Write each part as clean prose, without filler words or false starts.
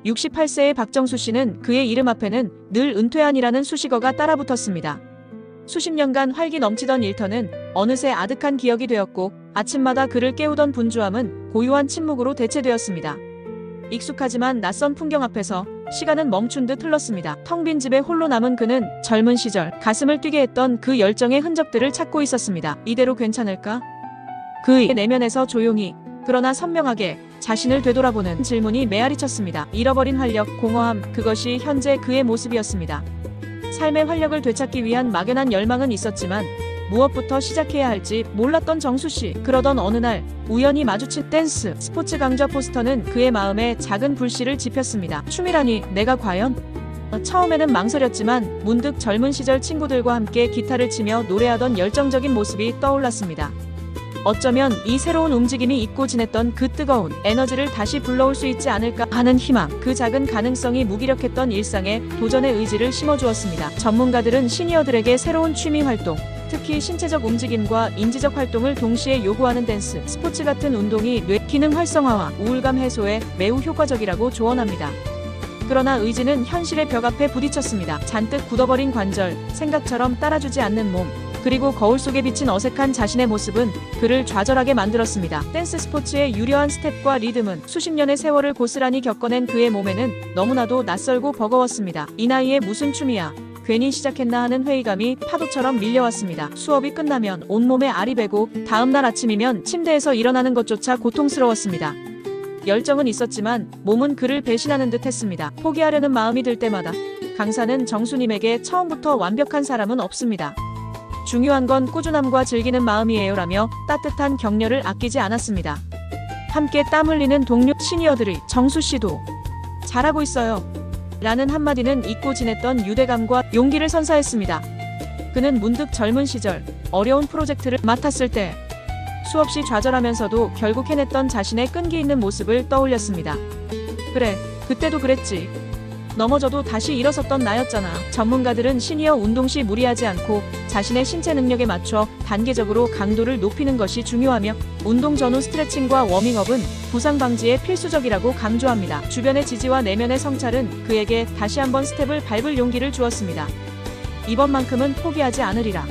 68세의 박정수 씨는 그의 이름 앞에는 늘 은퇴한이라는 수식어가 따라붙었습니다. 수십 년간 활기 넘치던 일터는 어느새 아득한 기억이 되었고 아침마다 그를 깨우던 분주함은 고요한 침묵으로 대체되었습니다. 익숙하지만 낯선 풍경 앞에서 시간은 멈춘 듯 흘렀습니다. 텅 빈 집에 홀로 남은 그는 젊은 시절 가슴을 뛰게 했던 그 열정의 흔적들을 찾고 있었습니다. 이대로 괜찮을까? 그의 내면에서 조용히 그러나 선명하게 자신을 되돌아보는 질문이 메아리쳤습니다. 잃어버린 활력, 공허함, 그것이 현재 그의 모습이었습니다. 삶의 활력을 되찾기 위한 막연한 열망은 있었지만 무엇부터 시작해야 할지 몰랐던 정수 씨. 그러던 어느 날 우연히 마주친 댄스, 스포츠 강좌 포스터는 그의 마음에 작은 불씨를 지폈습니다. 춤이라니 내가 과연? 처음에는 망설였지만 문득 젊은 시절 친구들과 함께 기타를 치며 노래하던 열정적인 모습이 떠올랐습니다. 어쩌면 이 새로운 움직임이 잊고 지냈던 그 뜨거운 에너지를 다시 불러올 수 있지 않을까 하는 희망. 그 작은 가능성이 무기력했던 일상에 도전의 의지를 심어주었습니다. 전문가들은 시니어들에게 새로운 취미 활동, 특히 신체적 움직임과 인지적 활동을 동시에 요구하는 댄스, 스포츠 같은 운동이 뇌 기능 활성화와 우울감 해소에 매우 효과적이라고 조언합니다. 그러나 의지는 현실의 벽 앞에 부딪혔습니다. 잔뜩 굳어버린 관절, 생각처럼 따라주지 않는 몸, 그리고 거울 속에 비친 어색한 자신의 모습은 그를 좌절하게 만들었습니다. 댄스 스포츠의 유려한 스텝과 리듬은 수십 년의 세월을 고스란히 겪어낸 그의 몸에는 너무나도 낯설고 버거웠습니다. 이 나이에 무슨 춤이야? 괜히 시작했나 하는 회의감이 파도처럼 밀려왔습니다. 수업이 끝나면 온몸에 알이 배고 다음날 아침이면 침대에서 일어나는 것조차 고통스러웠습니다. 열정은 있었지만 몸은 그를 배신하는 듯 했습니다. 포기하려는 마음이 들 때마다 강사는 정수님에게 처음부터 완벽한 사람은 없습니다. 중요한 건 꾸준함과 즐기는 마음이에요 라며 따뜻한 격려를 아끼지 않았습니다. 함께 땀 흘리는 동료 시니어들의 정수씨도 잘하고 있어요 라는 한마디는 잊고 지냈던 유대감과 용기를 선사했습니다. 그는 문득 젊은 시절 어려운 프로젝트를 맡았을 때 수없이 좌절하면서도 결국 해냈던 자신의 끈기 있는 모습을 떠올렸습니다. 그래, 그때도 그랬지. 넘어져도 다시 일어섰던 나였잖아. 전문가들은 시니어 운동 시 무리하지 않고 자신의 신체 능력에 맞춰 단계적으로 강도를 높이는 것이 중요하며 운동 전후 스트레칭과 워밍업은 부상 방지에 필수적이라고 강조합니다. 주변의 지지와 내면의 성찰은 그에게 다시 한번 스텝을 밟을 용기를 주었습니다. 이번만큼은 포기하지 않으리라.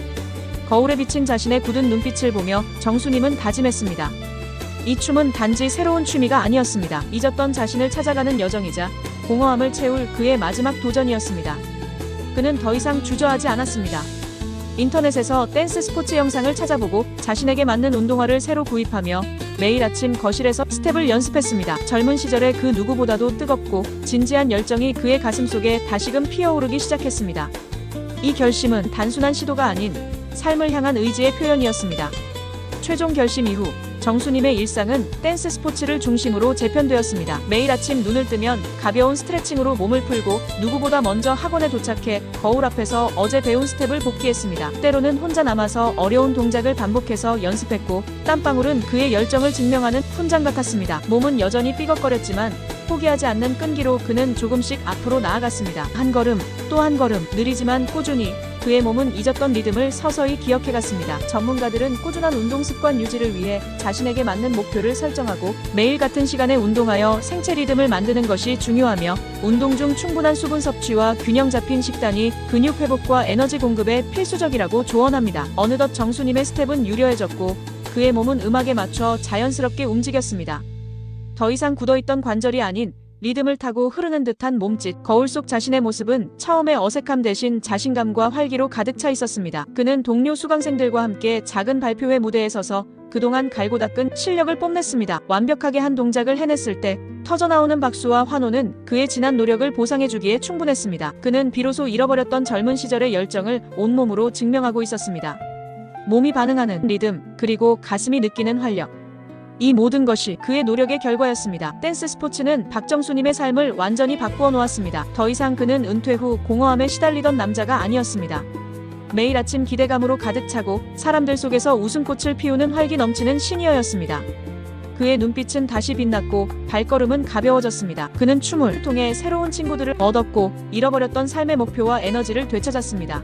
거울에 비친 자신의 굳은 눈빛을 보며 정수님은 다짐했습니다. 이 춤은 단지 새로운 취미가 아니었습니다. 잊었던 자신을 찾아가는 여정이자 공허함을 채울 그의 마지막 도전이었습니다. 그는 더 이상 주저하지 않았습니다. 인터넷에서 댄스 스포츠 영상을 찾아보고 자신에게 맞는 운동화를 새로 구입하며 매일 아침 거실에서 스텝을 연습했습니다. 젊은 시절의 그 누구보다도 뜨겁고 진지한 열정이 그의 가슴속에 다시금 피어오르기 시작했습니다. 이 결심은 단순한 시도가 아닌 삶을 향한 의지의 표현이었습니다. 최종 결심 이후 정수님의 일상은 댄스 스포츠를 중심으로 재편되었습니다. 매일 아침 눈을 뜨면 가벼운 스트레칭으로 몸을 풀고 누구보다 먼저 학원에 도착해 거울 앞에서 어제 배운 스텝을 복기했습니다. 때로는 혼자 남아서 어려운 동작을 반복해서 연습했고 땀방울은 그의 열정을 증명하는 훈장 같았습니다. 몸은 여전히 삐걱거렸지만 포기하지 않는 끈기로 그는 조금씩 앞으로 나아갔습니다. 한 걸음, 또 한 걸음, 느리지만 꾸준히 그의 몸은 잊었던 리듬을 서서히 기억해갔습니다. 전문가들은 꾸준한 운동 습관 유지를 위해 자신에게 맞는 목표를 설정하고 매일 같은 시간에 운동하여 생체 리듬을 만드는 것이 중요하며 운동 중 충분한 수분 섭취와 균형 잡힌 식단이 근육 회복과 에너지 공급에 필수적이라고 조언합니다. 어느덧 정수님의 스텝은 유려해졌고 그의 몸은 음악에 맞춰 자연스럽게 움직였습니다. 더 이상 굳어있던 관절이 아닌 리듬을 타고 흐르는 듯한 몸짓. 거울 속 자신의 모습은 처음에 어색함 대신 자신감과 활기로 가득 차 있었습니다. 그는 동료 수강생들과 함께 작은 발표회 무대에 서서 그동안 갈고 닦은 실력을 뽐냈습니다. 완벽하게 한 동작을 해냈을 때 터져나오는 박수와 환호는 그의 지난 노력을 보상해주기에 충분했습니다. 그는 비로소 잃어버렸던 젊은 시절의 열정을 온몸으로 증명하고 있었습니다. 몸이 반응하는 리듬, 그리고 가슴이 느끼는 활력. 이 모든 것이 그의 노력의 결과였습니다. 댄스 스포츠는 박정수님의 삶을 완전히 바꾸어 놓았습니다. 더 이상 그는 은퇴 후 공허함에 시달리던 남자가 아니었습니다. 매일 아침 기대감으로 가득 차고 사람들 속에서 웃음꽃을 피우는 활기 넘치는 시니어였습니다. 그의 눈빛은 다시 빛났고 발걸음은 가벼워졌습니다. 그는 춤을 통해 새로운 친구들을 얻었고 잃어버렸던 삶의 목표와 에너지를 되찾았습니다.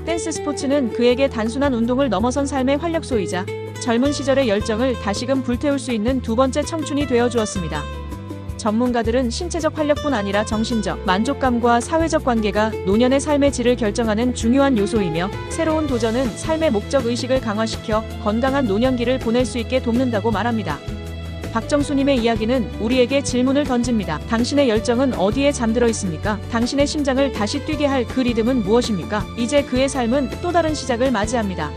댄스 스포츠는 그에게 단순한 운동을 넘어선 삶의 활력소이자 젊은 시절의 열정을 다시금 불태울 수 있는 두 번째 청춘이 되어 주었습니다. 전문가들은 신체적 활력뿐 아니라 정신적 만족감과 사회적 관계가 노년의 삶의 질을 결정하는 중요한 요소이며, 새로운 도전은 삶의 목적 의식을 강화시켜 건강한 노년기를 보낼 수 있게 돕는다고 말합니다. 박정수님의 이야기는 우리에게 질문을 던집니다. 당신의 열정은 어디에 잠들어 있습니까? 당신의 심장을 다시 뛰게 할 그 리듬은 무엇입니까? 이제 그의 삶은 또 다른 시작을 맞이합니다.